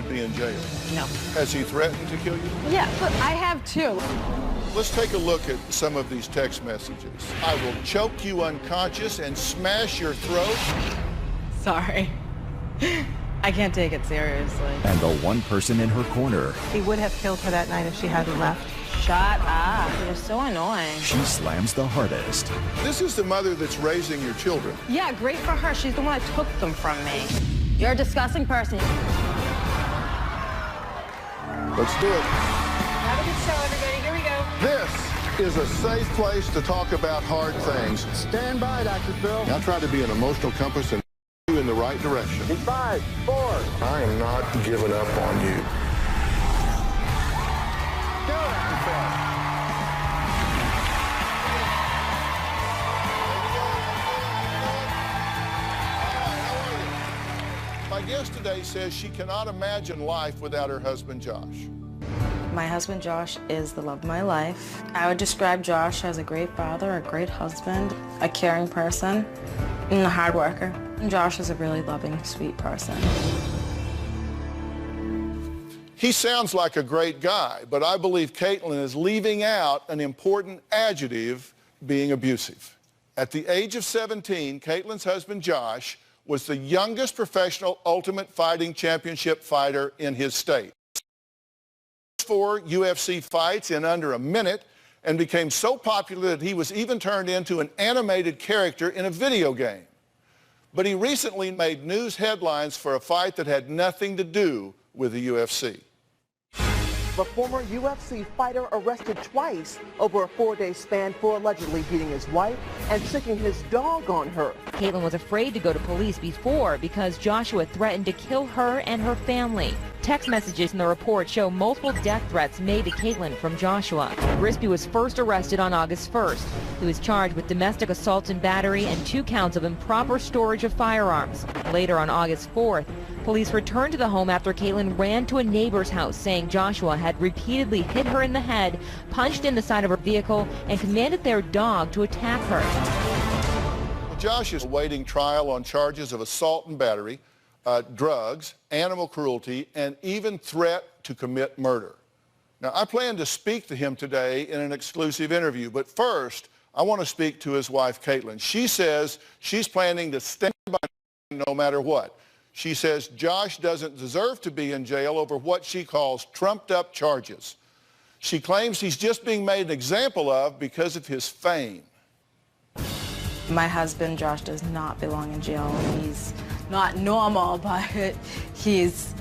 should be in jail. No. Has he threatened to kill you? Yeah, but I have too. Let's take a look at some of these text messages. I will choke you unconscious and smash your throat. Sorry. I can't take it seriously. And the one person in her corner. He would have killed her that night if she hadn't left. Shut up. You're so annoying. She slams the hardest. This is the mother that's raising your children. Yeah, great for her. She's the one that took them from me. You're a disgusting person. Let's do it. Have a good show, everybody. Here we go. This is a safe place to talk about hard things. Stand by, Dr. Phil. I'll try to be an emotional compass and you in the right direction. In 5, 4. I am not giving up on you. Go, Dr. Phil. My guest today says she cannot imagine life without her husband, Josh. My husband, Josh, is the love of my life. I would describe Josh as a great father, a great husband, a caring person, and a hard worker. And Josh is a really loving, sweet person. He sounds like a great guy, but I believe Caitlin is leaving out an important adjective, being abusive. At the age of 17, Caitlin's husband, Josh, was the youngest professional Ultimate Fighting Championship fighter in his state. 4 UFC fights in under a minute and became so popular that he was even turned into an animated character in a video game. But he recently made news headlines for a fight that had nothing to do with the UFC. The former UFC fighter arrested twice over a 4-day span for allegedly beating his wife and sicking his dog on her. Caitlin was afraid to go to police before because Joshua threatened to kill her and her family. Text messages in the report show multiple death threats made to Caitlin from Joshua. Risby was first arrested on August 1st. He was charged with domestic assault and battery and 2 counts of improper storage of firearms. Later on August 4th, police returned to the home after Caitlin ran to a neighbor's house saying Joshua had repeatedly hit her in the head, punched in the side of her vehicle, and commanded their dog to attack her. Josh is awaiting trial on charges of assault and battery, drugs, animal cruelty, and even threat to commit murder. Now, I plan to speak to him today in an exclusive interview, but first, I want to speak to his wife, Caitlin. She says she's planning to stand by no matter what. She says Josh doesn't deserve to be in jail over what she calls trumped-up charges. She claims he's just being made an example of because of his fame. My husband, Josh, does not belong in jail. He's not normal, but he's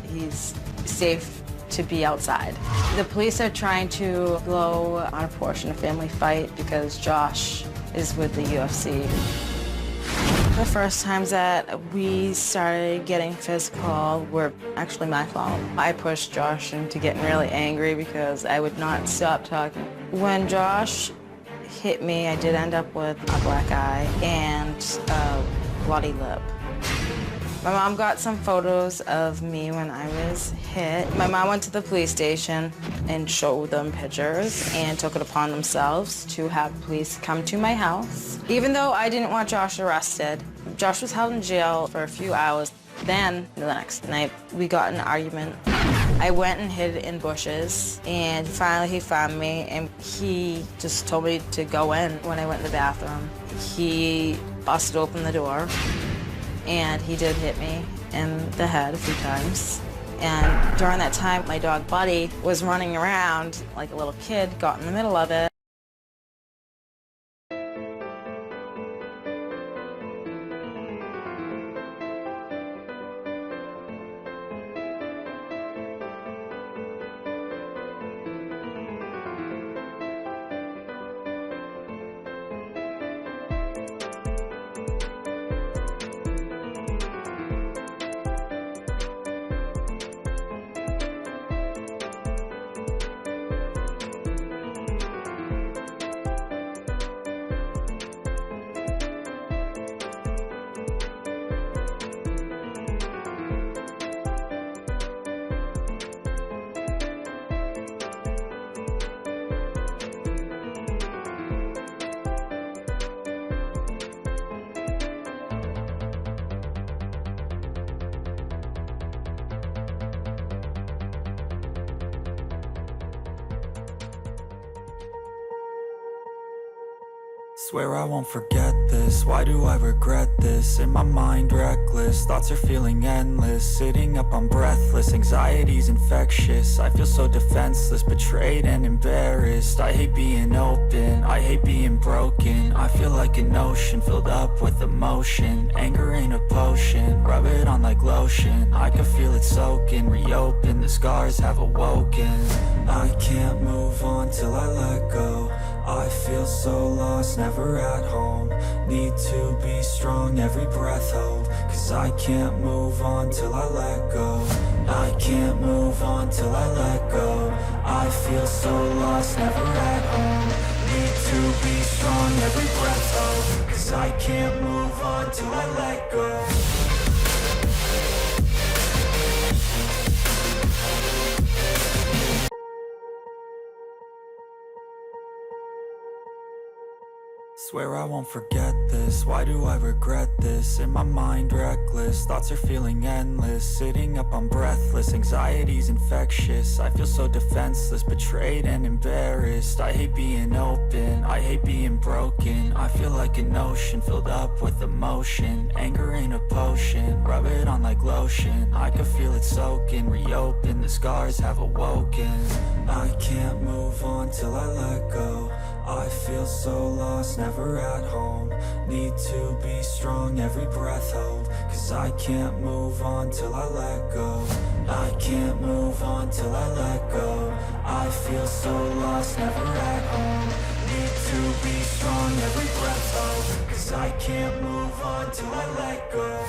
safe to be outside. The police are trying to blow on a portion of family fight because Josh is with the UFC. The first times that we started getting physical were actually my fault. I pushed Josh into getting really angry because I would not stop talking. When Josh hit me, I did end up with a black eye and a bloody lip. My mom got some photos of me when I was hit. My mom went to the police station and showed them pictures and took it upon themselves to have police come to my house. Even though I didn't want Josh arrested, Josh was held in jail for a few hours. Then, the next night, we got in an argument. I went and hid in bushes, and finally he found me, and he just told me to go in. When I went in the bathroom, he busted open the door, and he did hit me in the head a few times. And during that time, my dog Buddy was running around like a little kid, got in the middle of it. Swear I won't forget this, why do I regret this? In my mind reckless, thoughts are feeling endless. Sitting up I'm breathless, anxiety's infectious. I feel so defenseless, betrayed and embarrassed. I hate being open, I hate being broken. I feel like an ocean filled up with emotion. Anger ain't a potion, rub it on like lotion. I can feel it soaking, reopen, the scars have awoken. I can't move on till I let go. I feel so lost, never at home. Need to be strong, every breath hold. Cause I can't move on till I let go. I can't move on till I let go. I feel so lost, never at home. Need to be strong, every breath hold. Cause I can't move on till I let go. Swear I won't forget this, why do I regret this? In my mind reckless, thoughts are feeling endless. Sitting up I'm breathless, anxiety's infectious. I feel so defenseless, betrayed and embarrassed. I hate being open, I hate being broken. I feel like an ocean filled up with emotion. Anger ain't a potion, rub it on like lotion. I can feel it soaking, reopen, the scars have awoken. I can't move on till I let go. I feel so lost, never at home. Need to be strong, every breath hold. Cause I can't move on till I let go. I can't move on till I let go. I feel so lost, never at home. Need to be strong, every breath hold. Cause I can't move on till I let go.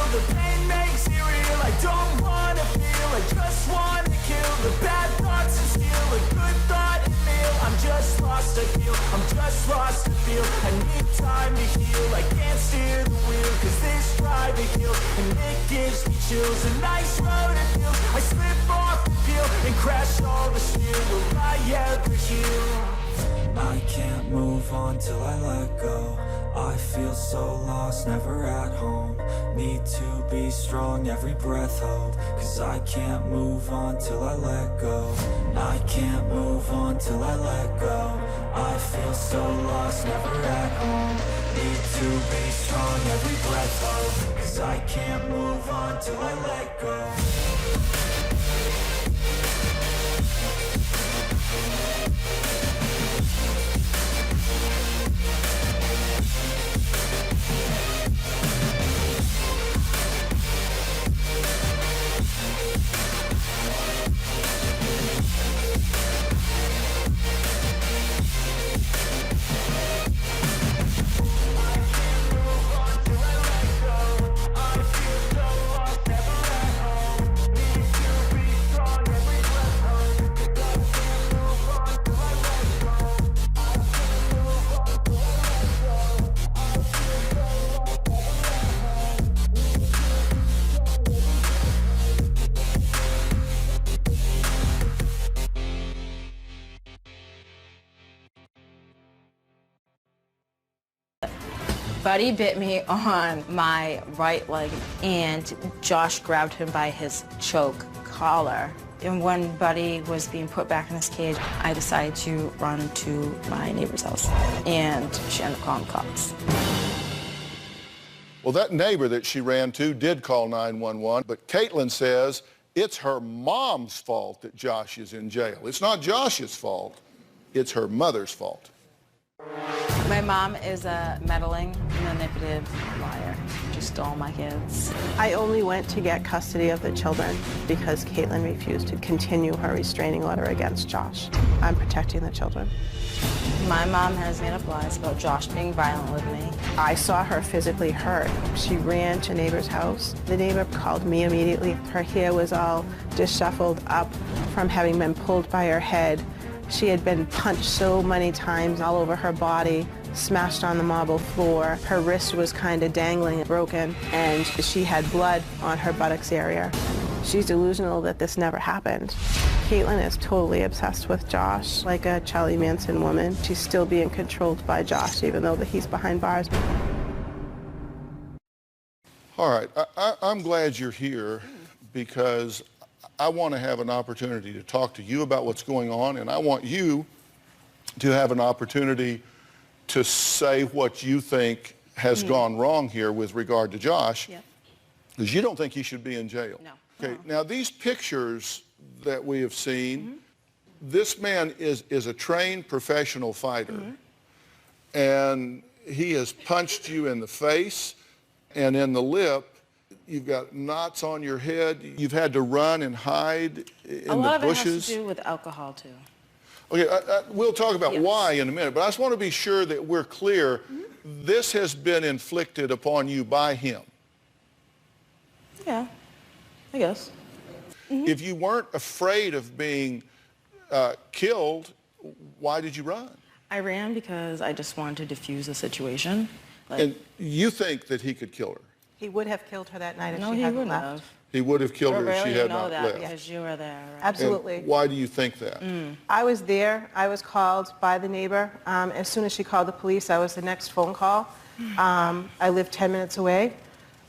The pain makes it real. I don't wanna feel, I just wanna kill the bad thoughts and steal a good thought and feel. I'm just lost, I feel, I'm just lost to feel. I need time to heal, I can't steer the wheel. Cause this drive to heal, and it gives me chills. A nice road it feels, I slip off the peel and crash all the steel. Will I ever heal? I can't move on till I let go. I feel so lost, never at home. Need to be strong, every breath hold. Cause I can't move on till I let go. I can't move on till I let go. I feel so lost, never at home. Need to be strong, every breath hold. Cause I can't move on till I let go. Buddy bit me on my right leg, and Josh grabbed him by his choke collar. And when Buddy was being put back in his cage, I decided to run to my neighbor's house, and she ended up calling the cops. Well, that neighbor that she ran to did call 911, but Caitlin says it's her mom's fault that Josh is in jail. It's not Josh's fault, it's her mother's fault. My mom is a meddling, manipulative liar. She stole my kids. I only went to get custody of the children because Caitlin refused to continue her restraining order against Josh. I'm protecting the children. My mom has made up lies about Josh being violent with me. I saw her physically hurt. She ran to neighbor's house. The neighbor called me immediately. Her hair was all disheveled up from having been pulled by her head. She had been punched so many times all over her body. smashed on the marble floor. Her wrist was kind of dangling and broken, and she had blood on her buttocks area. She's delusional that this never happened. Caitlin is totally obsessed with Josh, like a Charlie Manson woman. She's still being controlled by Josh, even though he's behind bars. All right, I'm glad you're here because I want to have an opportunity to talk to you about what's going on, and I want you to have an opportunity to say what you think has gone wrong here with regard to Josh, because you don't think he should be in jail. No. Okay, now these pictures that we have seen, this man is a trained professional fighter, and he has punched you in the face and in the lip. You've got knots on your head. You've had to run and hide in the bushes. A lot of it has to do with alcohol, too. Okay, we'll talk about why in a minute, but I just want to be sure that we're clear. This has been inflicted upon you by him. Yeah, I guess. If you weren't afraid of being killed, why did you run? I ran because I just wanted to defuse the situation. Like, And you think that he could kill her? He would have killed her that night if no, she he hadn't wouldn't left. have. He would have killed her if she had not that left. because you were there. Right? Absolutely. And why do you think that? I was there. I was called by the neighbor. As soon as she called the police, I was the next phone call. I lived 10 minutes away.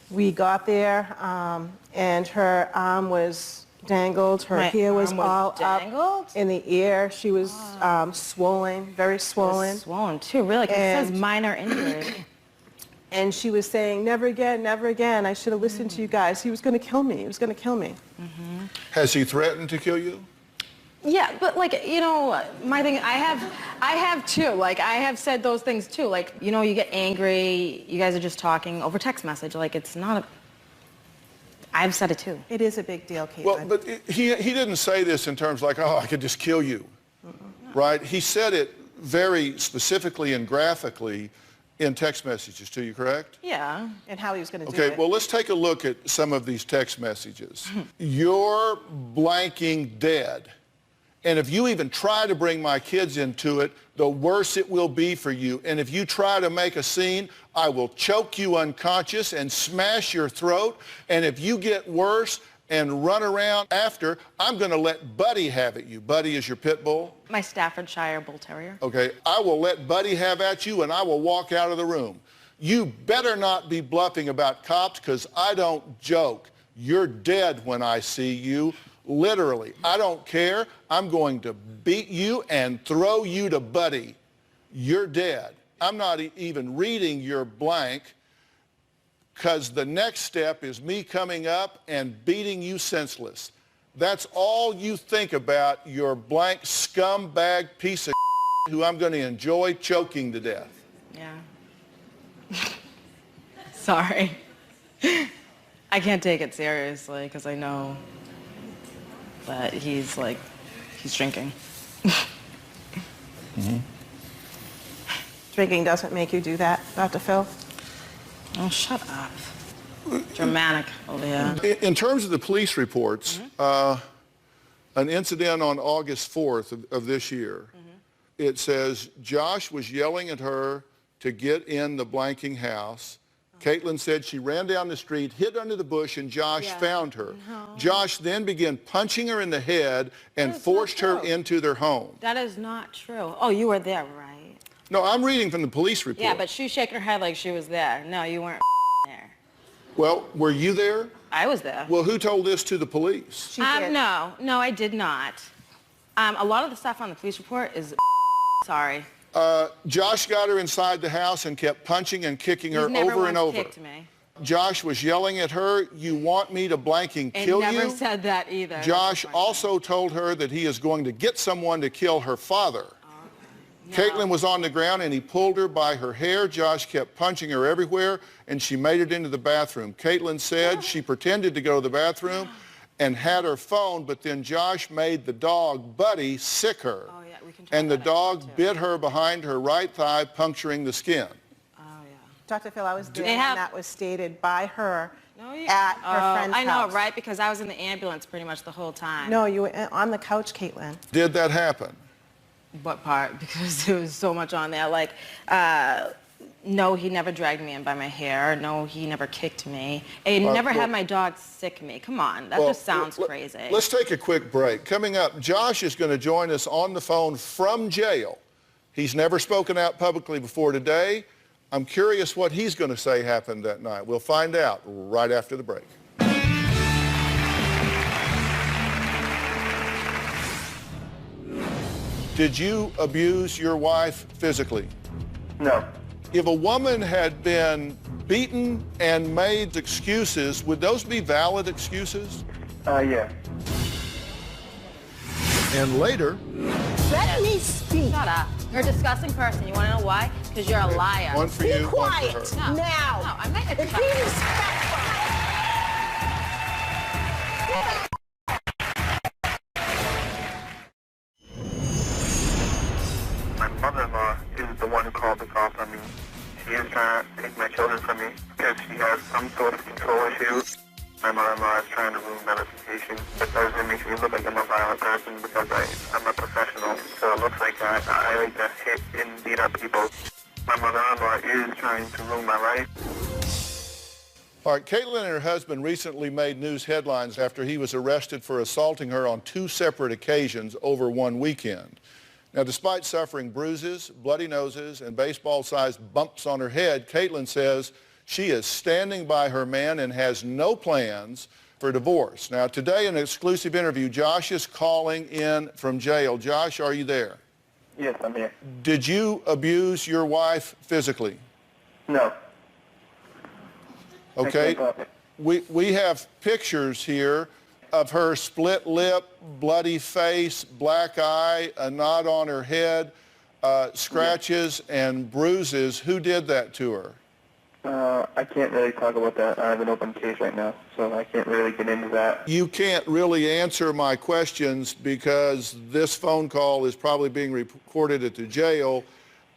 We got there, and her arm was dangled. Her hair was all dangled? up in the air. She was swollen, very swollen. Swollen, too, really, because it says minor injury. And she was saying, never again, never again. I should have listened to you guys. He was going to kill me. He was going to kill me. Has he threatened to kill you? Yeah, but like, you know, my thing, I have too. Like, I have said those things too. Like, you know, you get angry, you guys are just talking over text message. Like, it's not a... I've said it too. It is a big deal, Caitlin. Well, but he didn't say this in terms like, oh, I could just kill you, right? He said it very specifically and graphically in text messages to you, correct? Yeah, and how he was going to do it. Okay, well, let's take a look at some of these text messages. You're blanking dead. And if you even try to bring my kids into it, the worse it will be for you. And if you try to make a scene, I will choke you unconscious and smash your throat. And if you get worse and run around after, I'm going to let Buddy have at you. Buddy is your pit bull? My Staffordshire Bull Terrier. Okay, I will let Buddy have at you and I will walk out of the room. You better not be bluffing about cops because I don't joke. You're dead when I see you. Literally, I don't care. I'm going to beat you and throw you to Buddy. You're dead. I'm not even reading your blank because the next step is me coming up and beating you senseless. That's all you think about, your blank scumbag piece of who I'm going to enjoy choking to death. Yeah. Sorry. I can't take it seriously because I know that he's drinking. Drinking doesn't make you do that, Dr. Phil? Oh, shut up. Dramatic over here. In terms of the police reports, an incident on August 4th of this year, it says Josh was yelling at her to get in the blanking house. Caitlin said she ran down the street, hid under the bush, and Josh found her. No. Josh then began punching her in the head and forced her into their home. That is not true. Oh, you were there, right? No, I'm reading from the police report. Yeah, but she's shaking her head like she was there. No, you weren't there. Well, were you there? I was there. Well, who told this to the police? No, I did not. A lot of the stuff on the police report is sorry. Josh got her inside the house and kept punching and kicking her over and over. Kicked me. Josh was yelling at her, you want me to blanking kill you? It never said that either. Josh also told her that he is going to get someone to kill her father. No. Caitlin was on the ground and he pulled her by her hair. Josh kept punching her everywhere and she made it into the bathroom. Caitlin said she pretended to go to the bathroom and had her phone, but then Josh made the dog, Buddy, sick her. Oh, yeah, we can try and the dog bit her behind her right thigh, puncturing the skin. Oh, yeah. Dr. Phil, I was there and that was stated by her at her friend's house. I know, right? Because I was in the ambulance pretty much the whole time. No, you were on the couch, Caitlin. Did that happen? What part? Because there was so much on there. Like, no, he never dragged me in by my hair. No, he never kicked me. He never had my dog sick me. Come on, that just sounds crazy. Let's take a quick break. Coming up, Josh is going to join us on the phone from jail. He's never spoken out publicly before today. I'm curious what he's going to say happened that night. We'll find out right after the break. Did you abuse your wife physically? No. If a woman had been beaten and made excuses, would those be valid excuses? Yeah. And later... Let me speak. Shut up. You're a disgusting person. You want to know why? Because you're a liar. One for you, one for her. No. Now. No, I meant it. Be respectful. My mother-in-law is the one who called the cops on me. She is trying to take my children from me because she has some sort of control issue. My mother-in-law is trying to ruin my reputation because it makes me look like I'm a violent person because I'm a professional. So it looks like I like to hit and beat up people. My mother-in-law is trying to ruin my life. All right, Caitlin and her husband recently made news headlines after he was arrested for assaulting her on 2 separate occasions over one weekend. Now, despite suffering bruises, bloody noses, and baseball-sized bumps on her head, Caitlin says she is standing by her man and has no plans for divorce. Now, today, in an exclusive interview, Josh is calling in from jail. Josh, are you there? Yes, I'm here. Did you abuse your wife physically? No. Okay. We have pictures here of her split lip, bloody face, black eye, a knot on her head, scratches and bruises. Who did that to her? I can't really talk about that. I have an open case right now, so I can't really get into that. You can't really answer my questions because this phone call is probably being recorded at the jail,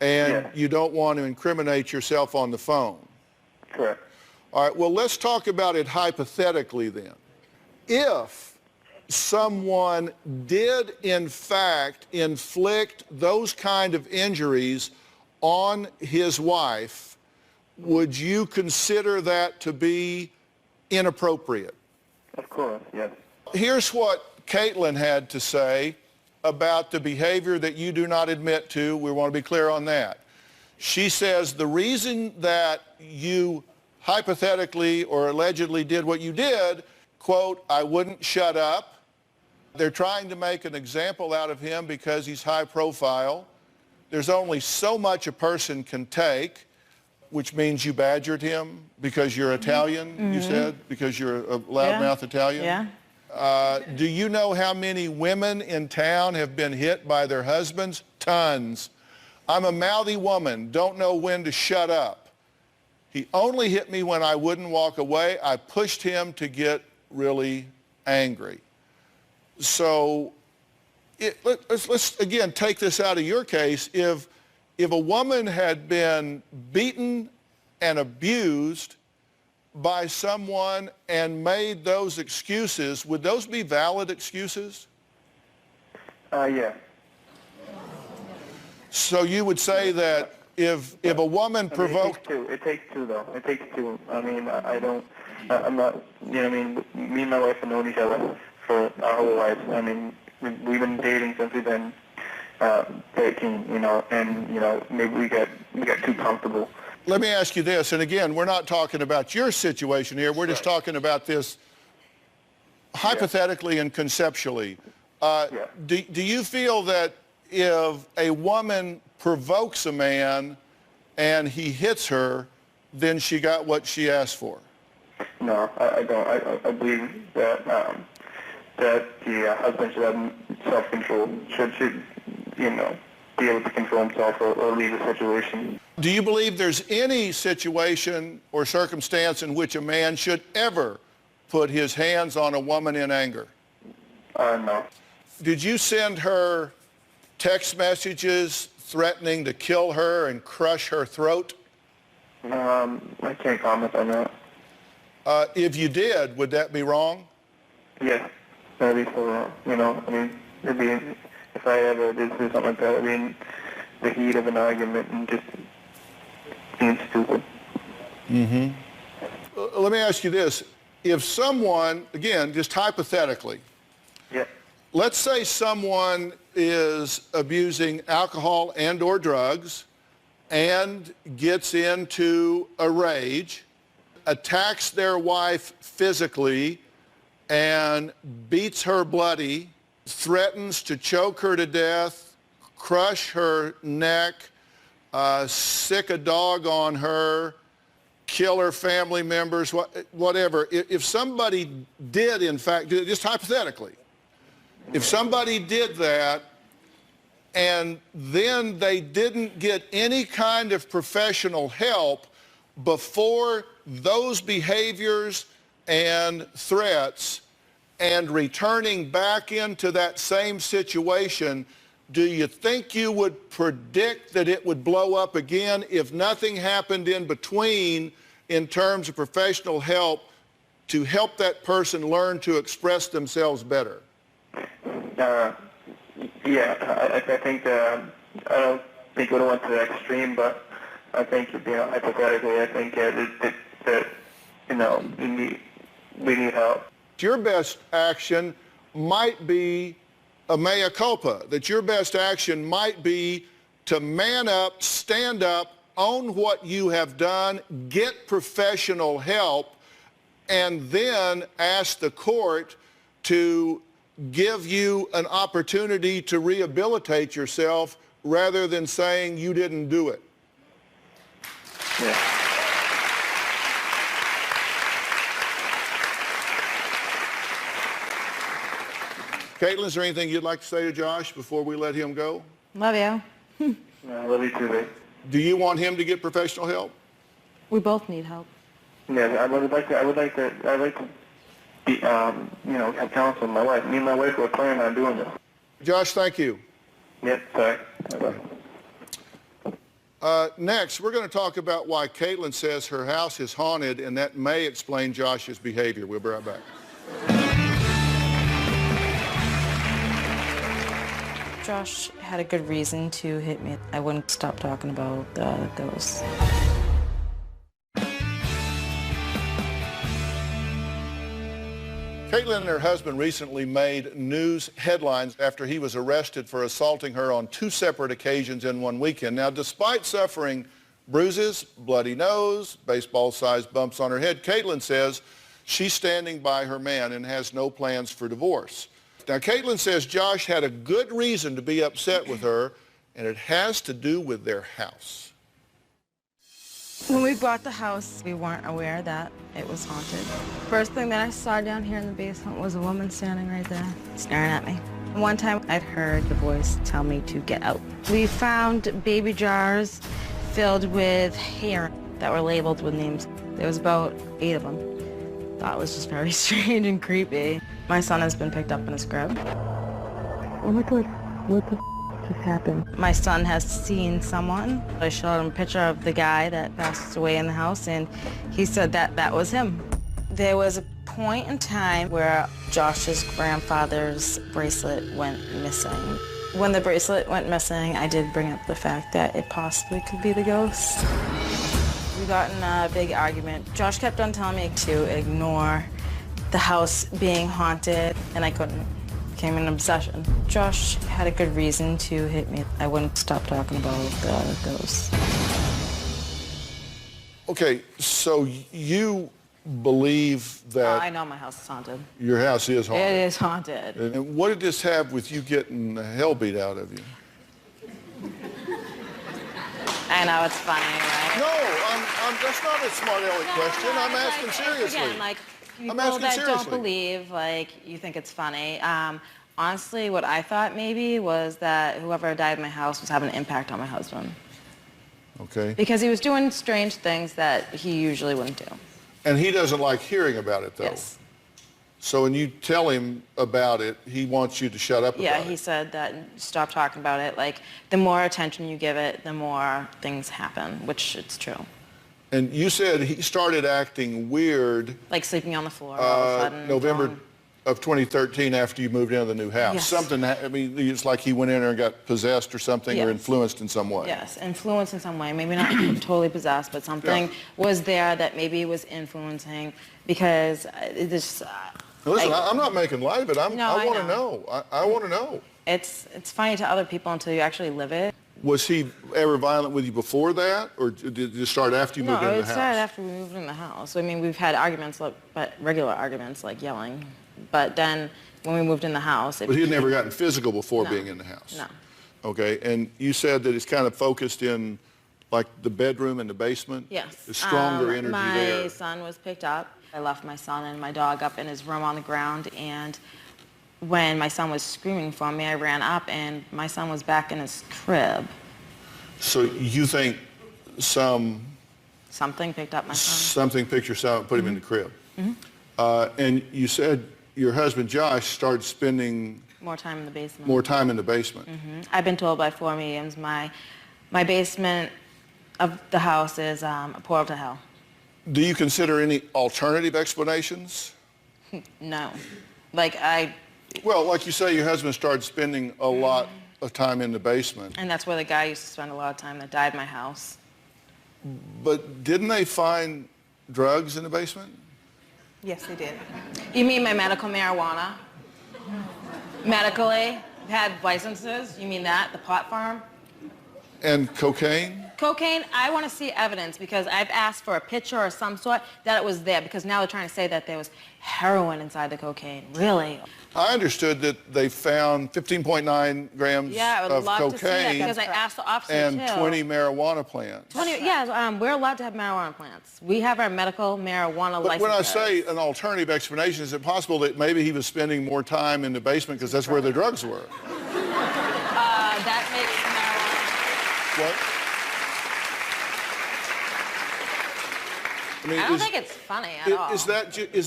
and you don't want to incriminate yourself on the phone. Correct. All right, well, let's talk about it hypothetically then. If someone did, in fact, inflict those kind of injuries on his wife, would you consider that to be inappropriate? Of course, yes. Here's what Caitlin had to say about the behavior that you do not admit to. We want to be clear on that. She says the reason that you hypothetically or allegedly did what you did, quote, I wouldn't shut up. They're trying to make an example out of him because he's high profile. There's only so much a person can take, which means you badgered him because you're Italian, you said, because you're a loudmouth Italian? Yeah. Do you know how many women in town have been hit by their husbands? Tons. I'm a mouthy woman, don't know when to shut up. He only hit me when I wouldn't walk away. I pushed him to get really angry. So let's again take this out of your case. If a woman had been beaten and abused by someone and made those excuses, would those be valid excuses? Yeah. So you would say that if a woman provoked... It takes two, though. It takes two. I mean, I'm not, you know what I mean? Me and my wife have known each other for our whole lives. I mean, we've been dating since we've been 13, you know, and, you know, maybe we got too comfortable. Let me ask you this, and again, we're not talking about your situation here. We're just talking about this hypothetically and conceptually. Do you feel that if a woman provokes a man and he hits her, then she got what she asked for? No, I don't. I believe that that the husband should have self-control, should you know, be able to control himself or leave the situation. Do you believe there's any situation or circumstance in which a man should ever put his hands on a woman in anger? No. Did you send her text messages threatening to kill her and crush her throat? I can't comment on that. If you did, would that be wrong? Yeah, that'd be so wrong. You know, I mean, it'd if I ever did do something like that, it would be in the heat of an argument and just being stupid. Let me ask you this. If someone, again, just hypothetically, let's say someone is abusing alcohol and or drugs and gets into a rage, attacks their wife physically and beats her bloody, threatens to choke her to death, crush her neck, sick a dog on her, kill her family members, whatever. If somebody did, in fact, just hypothetically, if somebody did that and then they didn't get any kind of professional help before those behaviors and threats and returning back into that same situation, do you think you would predict that it would blow up again if nothing happened in between in terms of professional help to help that person learn to express themselves better? Yeah, I think I don't think it would have went to the extreme, but I think, hypothetically, I think that we need help. Your best action might be a mea culpa, that your best action might be to man up, stand up, own what you have done, get professional help, and then ask the court to give you an opportunity to rehabilitate yourself rather than saying you didn't do it. Yeah. Caitlin, is there anything you'd like to say to Josh before we let him go? Love you. I love you too, babe. Do you want him to get professional help? We both need help. Yeah, I would like to be, have counsel with my wife. Me and my wife were planning on doing this. Josh, thank you. Yep, sorry. Bye-bye. Next, we're going to talk about why Caitlin says her house is haunted, and that may explain Josh's behavior. We'll be right back. Josh had a good reason to hit me. I wouldn't stop talking about the ghosts. Caitlin and her husband recently made news headlines after he was arrested for assaulting her on 2 separate occasions in one weekend. Now, despite suffering bruises, bloody nose, baseball-sized bumps on her head, Caitlin says she's standing by her man and has no plans for divorce. Now, Caitlin says Josh had a good reason to be upset with her, and it has to do with their house. When we bought the house, we weren't aware that it was haunted. First thing that I saw down here in the basement was a woman standing right there, staring at me. One time, I'd heard the voice tell me to get out. We found baby jars filled with hair that were labeled with names. There was about 8 of them. Thought it was just very strange and creepy. My son has been picked up in a scrub. Oh my God, what the just happened? My son has seen someone. I showed him a picture of the guy that passed away in the house, and he said that was him. There was a point in time where Josh's grandfather's bracelet went missing. When the bracelet went missing, I did bring up the fact that it possibly could be the ghost. We got in a big argument. Josh kept on telling me to ignore the house being haunted, and I couldn't. It became an obsession. Josh had a good reason to hit me. I wouldn't stop talking about the ghosts. Okay, so you believe that... I know my house is haunted. Your house is haunted? It is haunted. And what did this have with you getting the hell beat out of you? I know, it's funny, right? No, that's not a smart aleck question. I'm asking seriously. Again, like, people that don't believe, like, you think it's funny. Honestly, what I thought maybe was that whoever died in my house was having an impact on my husband. Okay. Because he was doing strange things that he usually wouldn't do. And he doesn't like hearing about it, though. Yes. So when you tell him about it, he wants you to shut up about it. Yeah, he said that stop talking about it. Like, the more attention you give it, the more things happen, which it's true. And you said he started acting weird. Like sleeping on the floor all of a sudden. November of 2013 after you moved into the new house. Yes. Something, I mean, it's like he went in there and got possessed or something, or Yes. influenced in some way. Yes, influenced in some way. Maybe not totally possessed, but something was there that maybe was influencing because this. Listen, I'm not making light of it. I want to know. know. I want to know. It's funny to other people until you actually live it. Was he ever violent with you before that, or did it start after you moved into the house? No, it started after we moved in the house. I mean, we've had arguments, but regular arguments, like yelling. But then when we moved in the house... But he had never gotten physical before being in the house? No. Okay, and you said that it's kind of focused in, like, the bedroom and the basement? Yes. The stronger energy there. My son was picked up. I left my son and my dog up in his room on the ground, and when my son was screaming for me, I ran up, and my son was back in his crib. So you think something picked up my son? Something picked your son and put him in the crib. And you said your husband, Josh, started spending... More time in the basement. More time in the basement. I've been told by 4 mediums my basement of the house is a portal to hell. Do you consider any alternative explanations? No. Well, like you say, your husband started spending a lot of time in the basement. And that's where the guy used to spend a lot of time that died in my house. But didn't they find drugs in the basement? Yes, they did. You mean my medical marijuana? Medically? Had licenses? You mean that? The pot farm? And cocaine? Cocaine, I want to see evidence because I've asked for a picture or some sort that it was there because now they're trying to say that there was heroin inside the cocaine. Really? I understood that they found 15.9 grams I would of love cocaine to see that because I asked the officer and too. 20 marijuana plants. 20, we're allowed to have marijuana plants. We have our medical marijuana But license. when I say an alternative explanation, is it possible that maybe he was spending more time in the basement because that's where the drugs were? That makes marijuana. What? I don't think it's funny at all. Is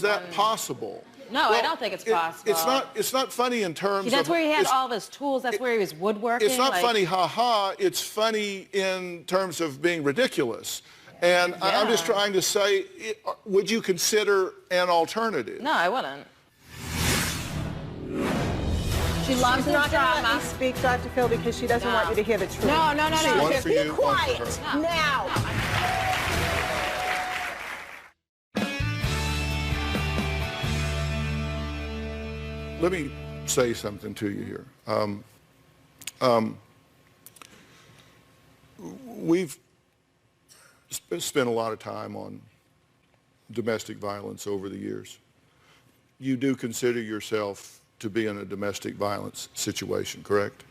that possible? No, I don't think it's possible. It's not funny in terms of... That's where he had all of his tools. That's where he was woodworking. It's not funny, ha-ha. It's funny in terms of being ridiculous. And I'm just trying to say, would you consider an alternative? No, I wouldn't. She loves not drama. Let me speak, Dr. Phil, because she doesn't want you to hear the truth. No. One for you, Be one for quiet her. now. Let me say something to you here. We've spent a lot of time on domestic violence over the years. You do consider yourself to be in a domestic violence situation, correct?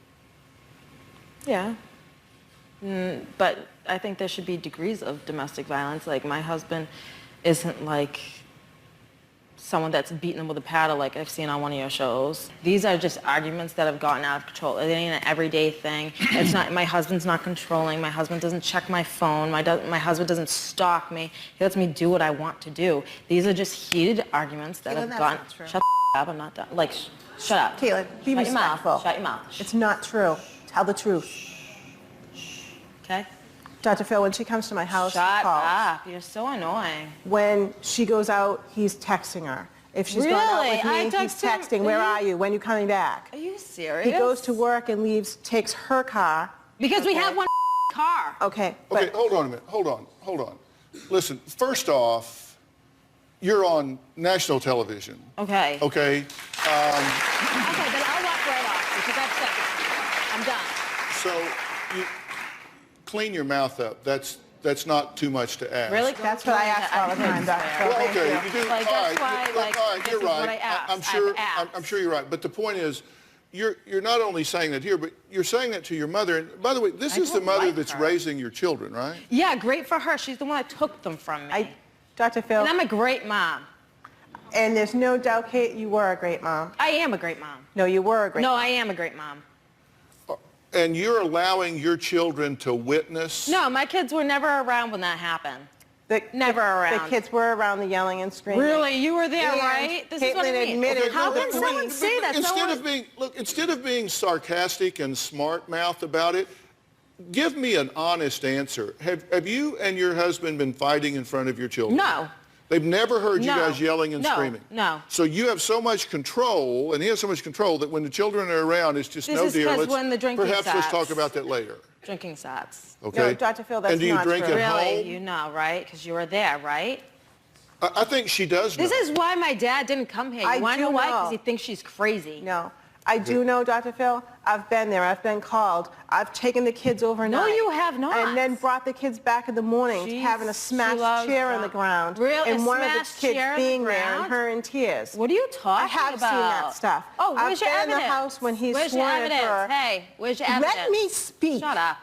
Yeah. But I think there should be degrees of domestic violence. Like, my husband isn't like someone that's beating them with a paddle like I've seen on one of your shows. These are just arguments that have gotten out of control. It ain't an everyday thing. It's not. My husband's not controlling. My husband doesn't check my phone. My husband doesn't stalk me. He lets me do what I want to do. These are just heated arguments that have gotten... Shut the up. I'm not done. Like, shut up. Caitlin, be respectful. Shut your mouth. It's not true. Tell the truth. Okay? Dr. Phil, when she comes to my house, Shut calls. up. You're so annoying. When she goes out, he's texting her. If she's gone out with me, he's texting, where are you? When are you coming back? Are you serious? He goes to work and leaves, takes her car. Because we have one car. Okay. Okay, hold on a minute. Hold on. Listen, first off, you're on national television. Okay. Okay? Okay, then I'll walk right off because I'm done. So, you clean your mouth up. That's not too much to ask. Really? That's what I ask all the time, Dr. Phil. Well, okay, Thank you do. Like, that's why, like, all right, this you're is right. what I asked. I'm sure you're right. But the point is, you're not only saying that here, but you're saying that to your mother. And by the way, this is the mother that's raising your children, right? Yeah, great for her. She's the one that took them from me. Dr. Phil. And I'm a great mom. And there's no doubt, Kate, you were a great mom. I am a great mom. No, you were a great mom. No, I am a great mom. And you're allowing your children to witness? No, my kids were never around when that happened. Never around. The kids were around the yelling and screaming. Really? You were there, And right? This is what I mean. admitted How to can the someone police. say that? Instead of being sarcastic and smart-mouthed about it, give me an honest answer. Have you and your husband been fighting in front of your children? No. They've never heard you guys yelling and screaming. No. So you have so much control, and he has so much control that when the children are around, it's just no deal. Perhaps let's talk about that later. Drinking starts. Okay. No, Dr. Phil, that's not true. And do you drink at home? Really? You know, right? Because you were there, right? I think she does know. This is why my dad didn't come here. You want to know why? Because he thinks she's crazy. No. I do know, Dr. Phil. I've been there. I've been called. I've taken the kids overnight. No, you have not. And then brought the kids back in the morning, having a smashed chair on the ground. Really? And one of the kids being there and her in tears. What are you talking about? I have seen that stuff. Oh, where's your evidence? I've been in the house when he's Where's your sworn at evidence? her. Hey, where's your evidence? Let me speak. Shut up.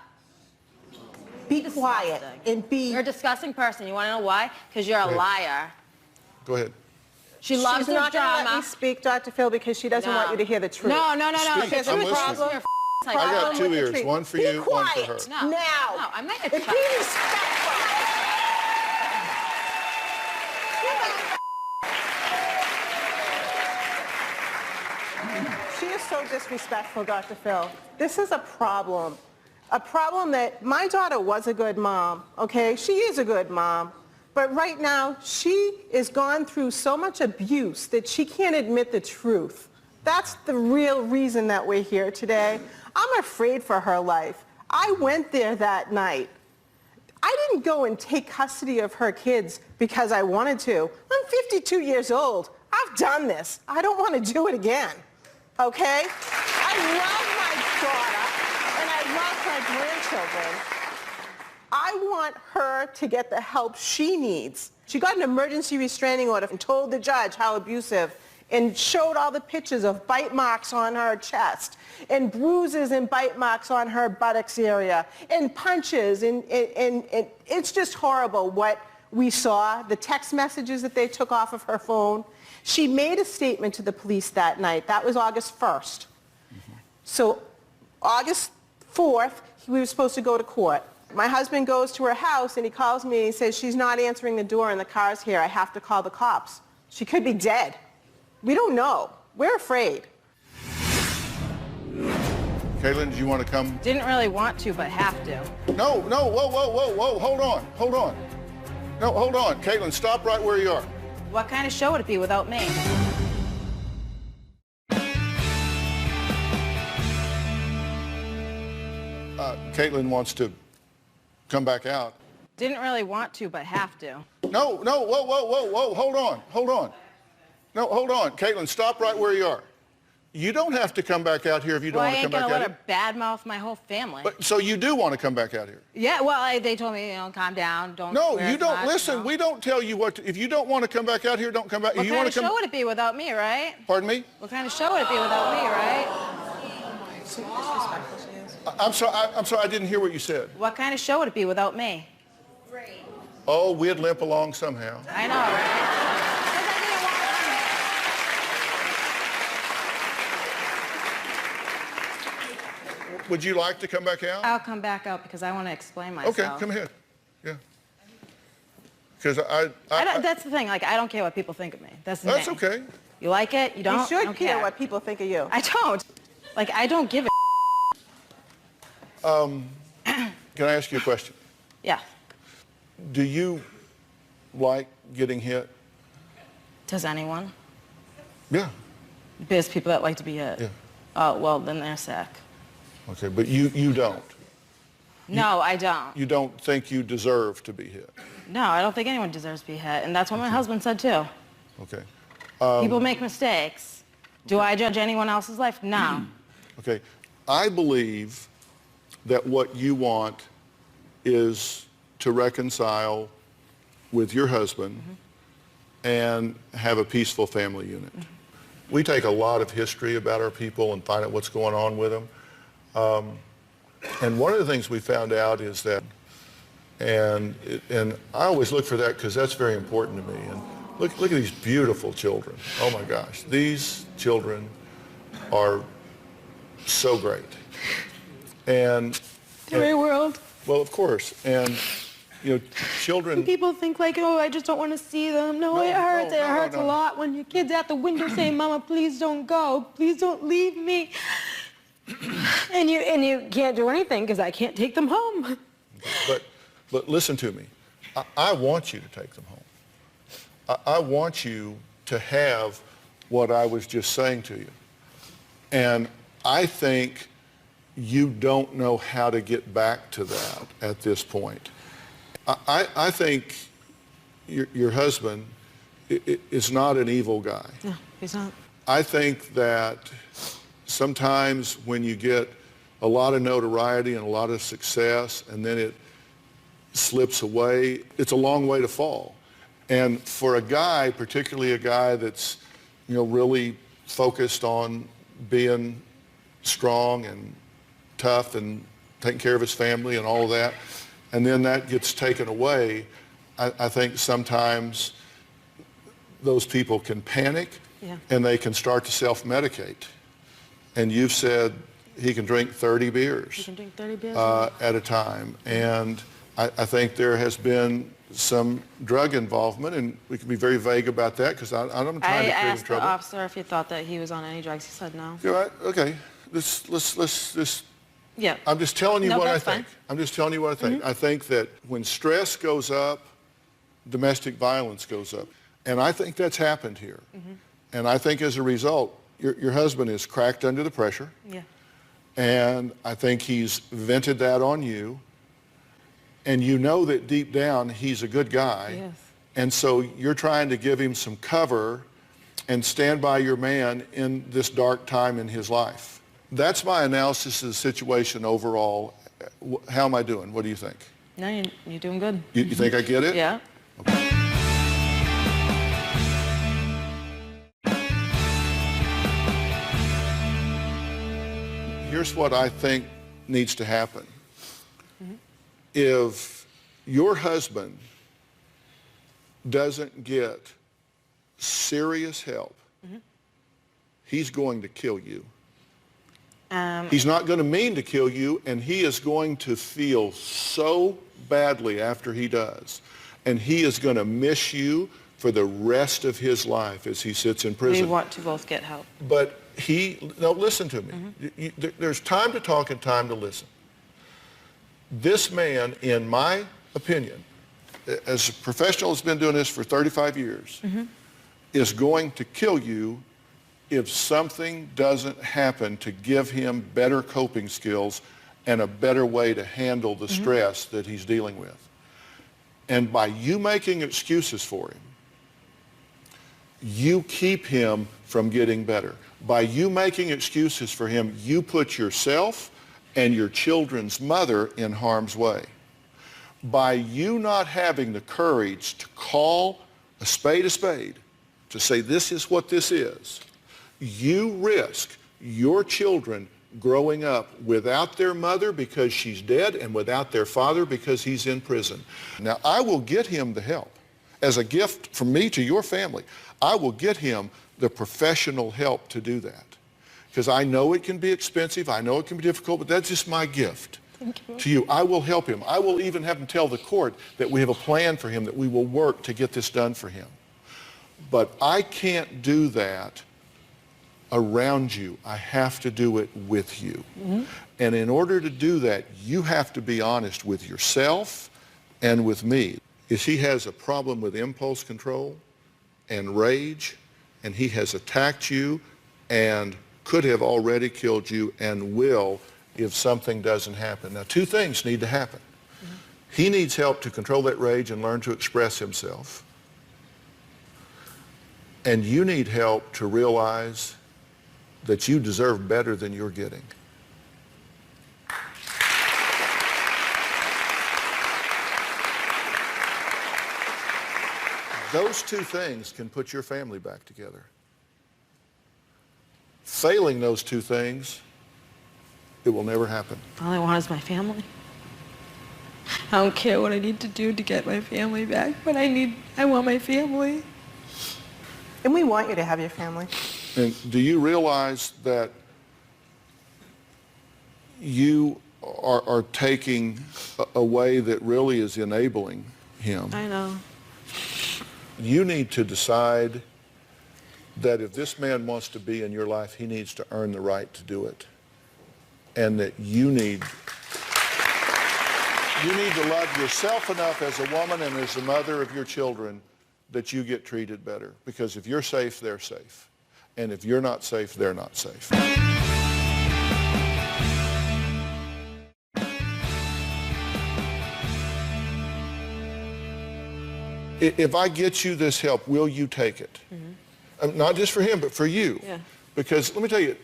Be quiet and be... You're a disgusting person. You want to know why? Because you're a liar. Go ahead. She loves She's the not going drama. to let me speak, Dr. Phil, because she doesn't want you to hear the truth. No. Speak. There's I'm a listening. problem. I got two ears, one for you, one for her. No. Now. No, I'm not going Be to respectful. She is so disrespectful, Dr. Phil. This is a problem. A problem that my daughter was a good mom, okay? She is a good mom. But right now, she has gone through so much abuse that she can't admit the truth. That's the real reason that we're here today. I'm afraid for her life. I went there that night. I didn't go and take custody of her kids because I wanted to. I'm 52 years old. I've done this. I don't want to do it again, okay? I love my daughter, and I love her grandchildren. I want her to get the help she needs. She got an emergency restraining order and told the judge how abusive and showed all the pictures of bite marks on her chest and bruises and bite marks on her buttocks area and punches and it's just horrible what we saw, the text messages that they took off of her phone. She made a statement to the police that night. That was August 1st. So August 4th, we were supposed to go to court. My husband goes to her house and he calls me and he says, she's not answering the door and the car's here. I have to call the cops. She could be dead. We don't know. We're afraid. Caitlin, do you want to come? Didn't really want to, but have to. No, whoa, hold on. No, hold on. Caitlin, stop right where you are. What kind of show would it be without me? Caitlin wants to come back out. Didn't really want to, but have to. No, whoa, hold on. No, hold on. Caitlin, stop right where you are. You don't have to come back out here if you don't want to come back out here. I ain't gonna let her badmouth my whole family. But, so you do want to come back out here? Yeah, well, they told me, calm down, don't. No, you don't listen. We don't tell you what to, if you don't want to come back out here, don't come back. What kind of show would it be without me, right? Pardon me? What kind of show would it be without me, right? I'm sorry, I didn't hear what you said. What kind of show would it be without me? Great. Oh, we'd limp along somehow. I know, right? Would you like to come back out? I'll come back out because I want to explain myself. Okay, come ahead. Yeah. Because that's the thing. Like, I don't care what people think of me. That's the thing. okay. You like it? You don't? You should don't care what people think of you. I don't. Like, I don't give a Can I ask you a question? Yeah. Do you like getting hit? Does anyone? Yeah. There's people that like to be hit. Yeah. Oh, well, then they're sick. Okay, but you don't. No, I don't. You don't think you deserve to be hit? No, I don't think anyone deserves to be hit, and that's what my husband said too. Okay. People make mistakes. Do I judge anyone else's life? No. Okay. I believe that what you want is to reconcile with your husband and have a peaceful family unit. We take a lot of history about our people and find out what's going on with them. And one of the things we found out is that, and I always look for that because that's very important to me. And look at these beautiful children. Oh my gosh, these children are so great. And Great world. Well, of course, and children. People think like, oh, I just don't want to see them. No, it hurts. It hurts a lot when your kid's at the window saying, "Mama, please don't go. Please don't leave me." And you can't do anything because I can't take them home. But listen to me. I want you to take them home. I want you to have what I was just saying to you. And I think you don't know how to get back to that at this point. I think your husband is not an evil guy. No, he's not. I think that sometimes when you get a lot of notoriety and a lot of success and then it slips away, it's a long way to fall. And for a guy, particularly a guy that's, really focused on being strong and tough and taking care of his family and all of that, and then that gets taken away, I think sometimes those people can panic and they can start to self-medicate. And you've said he can drink 30 beers. He can drink 30 beers at a time. And I think there has been some drug involvement, and we can be very vague about that because I'm trying to create trouble. I asked the officer if he thought that he was on any drugs. He said no. You're right. Okay. Let's Yeah. I'm just telling you what I think. Fine. I'm just telling you what I think. I think that when stress goes up, domestic violence goes up. And I think that's happened here. And I think as a result, your husband is cracked under the pressure. Yeah. And I think he's vented that on you. And you know that deep down he's a good guy. Yes. And so you're trying to give him some cover and stand by your man in this dark time in his life. That's my analysis of the situation overall. How am I doing? What do you think? No, you're doing good. You think I get it? Yeah. Okay. Here's what I think needs to happen. If your husband doesn't get serious help, he's going to kill you. He's not going to mean to kill you, and he is going to feel so badly after he does. And he is going to miss you for the rest of his life as he sits in prison. We want to both get help. But listen to me. There's time to talk and time to listen. This man, in my opinion, as a professional who's been doing this for 35 years, is going to kill you if something doesn't happen to give him better coping skills and a better way to handle the stress that he's dealing with. And by you making excuses for him, you keep him from getting better. By you making excuses for him, you put yourself and your children's mother in harm's way. By you not having the courage to call a spade, to say this is what this is, you risk your children growing up without their mother because she's dead and without their father because he's in prison. Now, I will get him the help. As a gift from me to your family, I will get him the professional help to do that. Because I know it can be expensive, I know it can be difficult, but that's just my gift to you. I will help him. I will even have him tell the court that we have a plan for him, that we will work to get this done for him. But I can't do that around you. I have to do it with you. And in order to do that, you have to be honest with yourself and with me. If he has a problem with impulse control and rage, and he has attacked you and could have already killed you and will if something doesn't happen. Now, two things need to happen. He needs help to control that rage and learn to express himself. And you need help to realize that you deserve better than you're getting. Those two things can put your family back together. Failing those two things, it will never happen. All I want is my family. I don't care what I need to do to get my family back, but I want my family. And we want you to have your family. And do you realize that you are taking a way that really is enabling him? I know. You need to decide that if this man wants to be in your life, he needs to earn the right to do it. And that you need to love yourself enough as a woman and as a mother of your children that you get treated better, because if you're safe, they're safe. And if you're not safe, they're not safe. If I get you this help, will you take it? Not just for him, but for you. Yeah. Because let me tell you,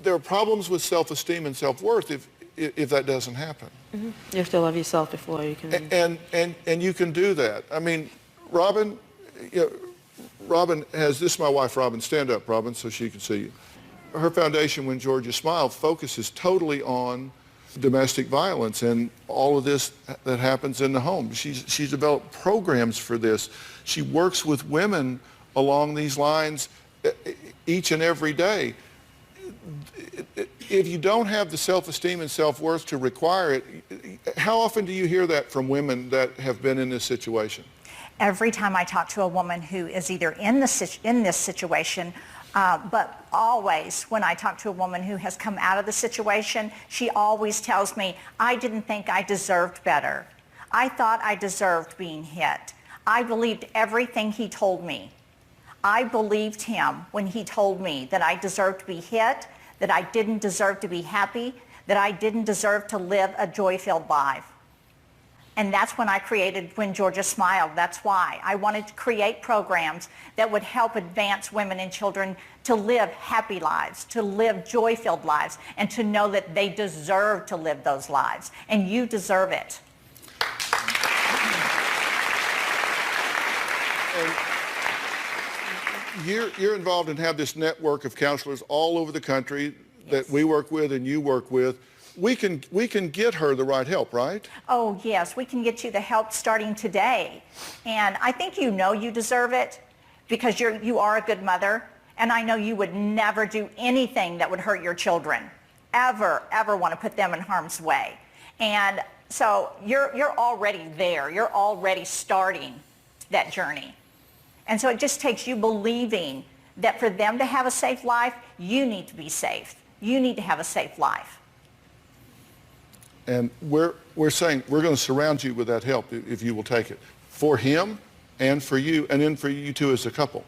there are problems with self-esteem and self-worth if that doesn't happen. You have to love yourself before you can... And you can do that. I mean, Robin, Robin has, this is my wife, Robin. Stand up, Robin, so she can see you. Her foundation, When Georgia Smiled, focuses totally on domestic violence and all of this that happens in the home. She's developed programs for this. She works with women along these lines each and every day. If you don't have the self-esteem and self-worth to require it, how often do you hear that from women that have been in this situation? Every time I talk to a woman who is either in this situation, but always when I talk to a woman who has come out of the situation, she always tells me, I didn't think I deserved better. I thought I deserved being hit. I believed everything he told me. I believed him when he told me that I deserved to be hit, that I didn't deserve to be happy, that I didn't deserve to live a joy-filled life. And that's when I created When Georgia Smiled. That's why I wanted to create programs that would help advance women and children to live happy lives, to live joy-filled lives, and to know that they deserve to live those lives. And you deserve it. And you're involved and have this network of counselors all over the country that we work with and you work with. We can get her the right help, right? Oh, yes. We can get you the help starting today. And I think you know you deserve it because you are a good mother. And I know you would never do anything that would hurt your children, ever want to put them in harm's way. And so you're already there. You're already starting that journey. And so it just takes you believing that for them to have a safe life, you need to be safe. You need to have a safe life. And we're saying we're going to surround you with that help if you will take it. For him and for you, and then for you two as a couple.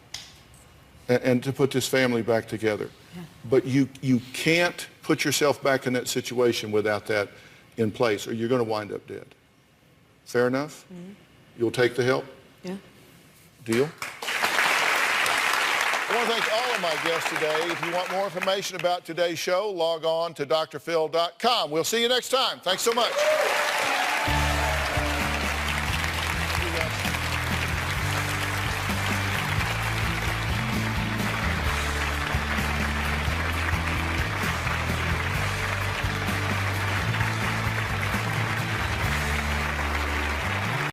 And to put this family back together. Yeah. But you can't put yourself back in that situation without that in place, or you're going to wind up dead. Fair enough? Mm-hmm. You'll take the help? Yeah. Deal? I want to thank all of my guests today. If you want more information about today's show, log on to drphil.com. We'll see you next time. Thanks so much.